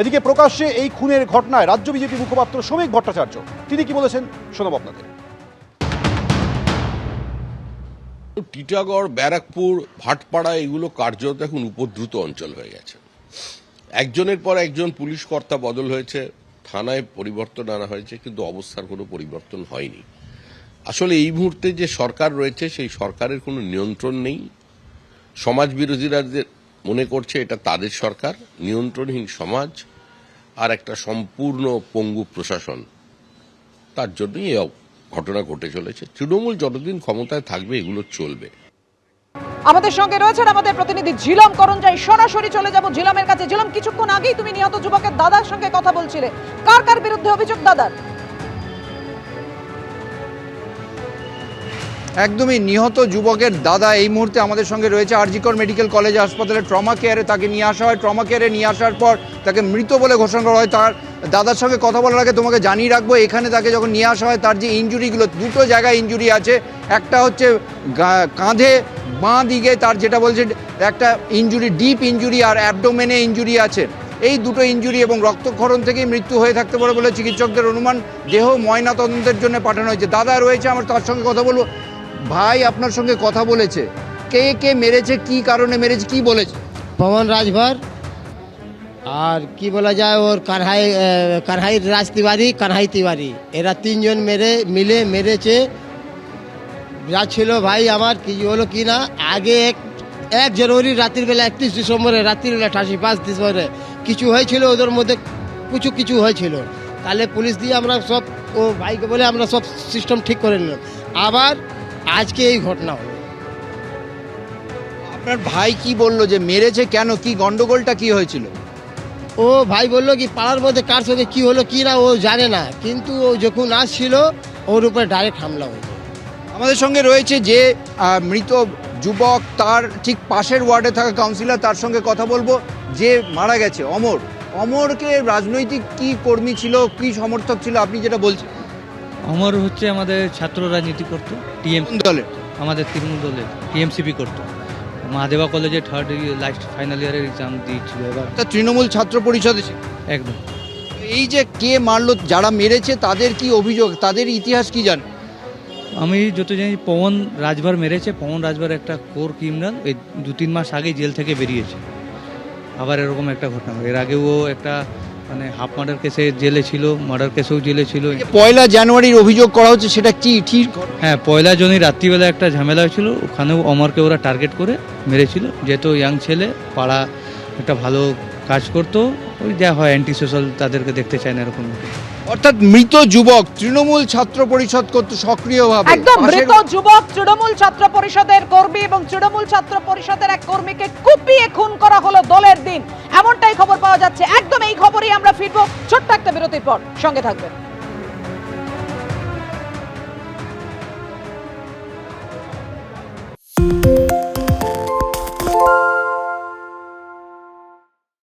এদিকে প্রকাশ্যে এই খুনের ঘটনায় রাজ্য বিজেপি মুখপাত্র শ্রমিক ভট্টাচার্য তিনি কি বলেছেন শোনাব আপনাদের। টিটাগড়, ব্যারাকপুর, ভাটপাড়া এগুলো কার্যত এখন উপদ্রুত অঞ্চল হয়ে গেছে। একজনের পর একজন পুলিশ কর্তা বদল হয়েছে, থানায় পরিবর্তন আনা হয়েছে, কিন্তু অবস্থার কোনো পরিবর্তন হয়নি। আসলে এই মুহূর্তে যে সরকার রয়েছে সেই সরকারের কোনো নিয়ন্ত্রণ নেই। সমাজ বিরোধীরা মনে করছে এটা তাদের সরকার, নিয়ন্ত্রণহীন সমাজ আর একটা সম্পূর্ণ পঙ্গু প্রশাসন, তার জন্যই এই ঘটনা ঘটে চলেছে। তৃণমূল যতদিন ক্ষমতায় থাকবে এগুলো চলবে। আমাদের সঙ্গে রয়েছেন আমাদের প্রতিনিধি ঝিলম করঞ্জাই। সরাসরি চলে যাব ঝিলমের কাছে। ঝিলম, কিছুক্ষণ আগেই তুমি নিহত যুবকের দাদার সঙ্গে কথা বলছিলে, কার কার বিরুদ্ধে অভিযোগ দাদার? একদমই, নিহত যুবকের দাদা এই মুহূর্তে আমাদের সঙ্গে রয়েছে। আরজিকর মেডিকেল কলেজ হাসপাতালে ট্রমা কেয়ারে তাকে নিয়ে আসা হয়। ট্রমা কেয়ারে নিয়ে আসার পর তাকে মৃত বলে ঘোষণা করা হয়। তার দাদার সঙ্গে কথা বলার আগে তোমাকে জানিয়ে রাখবো, এখানে তাকে যখন নিয়ে আসা হয় তার যে ইনজুরিগুলো, দুটো জায়গায় ইনজুরি আছে। একটা হচ্ছে কাঁধে বাঁ দিকে তার যেটা বলছে একটা ইনজুরি, ডিপ ইনজুরি, আর অ্যাবডোমেনে ইনজুরি আছে। এই দুটো ইনজুরি এবং রক্তক্ষরণ থেকেই মৃত্যু হয়ে থাকতে পারে বলে চিকিৎসকদের অনুমান। দেহ ময়না তদন্তের জন্য পাঠানো হয়েছে। দাদা রয়েছে, আমার তার সঙ্গে কথা বলবো। ভাই আপনার সঙ্গে কথা বলেছে, কে কে মেরেছে, কি কারণে মেরেছে, কি বলেছে? पवन राजभर আর কি বলা যায় ওর কারহাই রাজ তিওয়ারি, কারহাই তিওয়ারি, এরা তিনজন মিলে মেরেছে। যাচ্ছিল ভাই আমার কি হলো কি না, আগে এক জানুয়ারি রাত্রির বেলা, 31 ডিসেম্বরে রাত্রির বেলা 5 ডিসেম্বরে কিছু হয়েছিল, ওদের মধ্যে কিছু হয়েছিল। তাহলে পুলিশ দিয়ে আমরা সব, ও ভাইকে বলে আমরা সব সিস্টেম ঠিক করে নিলাম। আবার আজকে এই ঘটনা হলো। আপনার ভাই কি বললো যে মেরেছে, কেন, কি গন্ডগোলটা কি হয়েছিল? ও ভাই বললো কি পাড়ার মধ্যে কার সঙ্গে কি হলো কি না ও জানে না, কিন্তু ও যখন আসছিল ওর উপরে ডাইরেক্ট হামলা হয়েছে। আমাদের সঙ্গে রয়েছে যে মৃত যুবক, তার ঠিক পাশের ওয়ার্ডে থাকা কাউন্সিলর, তার সঙ্গে কথা বলবো। যে মারা গেছে অমরকে রাজনৈতিক কি কর্মী ছিল, কি সমর্থক ছিল আপনি যেটা বলছেন? অমর হচ্ছে আমাদের ছাত্র রাজনীতি করতো, কোন দলের? আমাদের তৃণমূল দলের টিএমসিপি করতো। মহাদেবা কলেজে লাস্ট ফাইনাল ইয়ারের এক্সাম দিয়েছিল এবার। তা তৃণমূল ছাত্র পরিষদে ছিল। একদম। এই যে কে মারলো, যারা মেরেছে তাদের কি অভিযোগ, তাদের ইতিহাস কি জানেন? আমি যত জানি পবন রাজভর মেরেছে। পবন রাজভর একটা কোর ক্রিমিনাল, এই 2-3 মাস আগেই জেল থেকে বেরিয়েছে। আবার এরকম একটা ঘটনা, এর আগেও ও একটা মানে হাফ মার্ডার কেসে জেলে ছিল, মার্ডার কেসেও জেলে ছিল। 1 জানুয়ারির অভিযোগ করা হচ্ছে, সেটা কি ঠিক? হ্যাঁ, 1 জানুয়ারি রাত্রিবেলা একটা ঝামেলা হয়েছিল, ওখানেও অমরকে ওরা টার্গেট করে মেরেছিল। যেহেতু ইয়াং ছেলে, পাড়া একটা ভালো কাজ করতো, ওই যা হয় অ্যান্টি সোশ্যাল, তাদেরকে দেখতে চায় না এরকম। অর্থাৎ মৃত যুবক তৃণমূল ছাত্র পরিষদ করতো সক্রিয়ভাবে। একদম, মৃত যুবক তৃণমূল ছাত্র পরিষদের কর্মী এবং তৃণমূল ছাত্র পরিষদের এক কর্মীকে কুপিয়ে খুন করা হলো দোলের দিন, এমনটাই খবর পাওয়া যাচ্ছে। একদম এই খবরই আমরা ফিরবো ছোট্ট একটা বিরতির পর, সঙ্গে থাকবেন।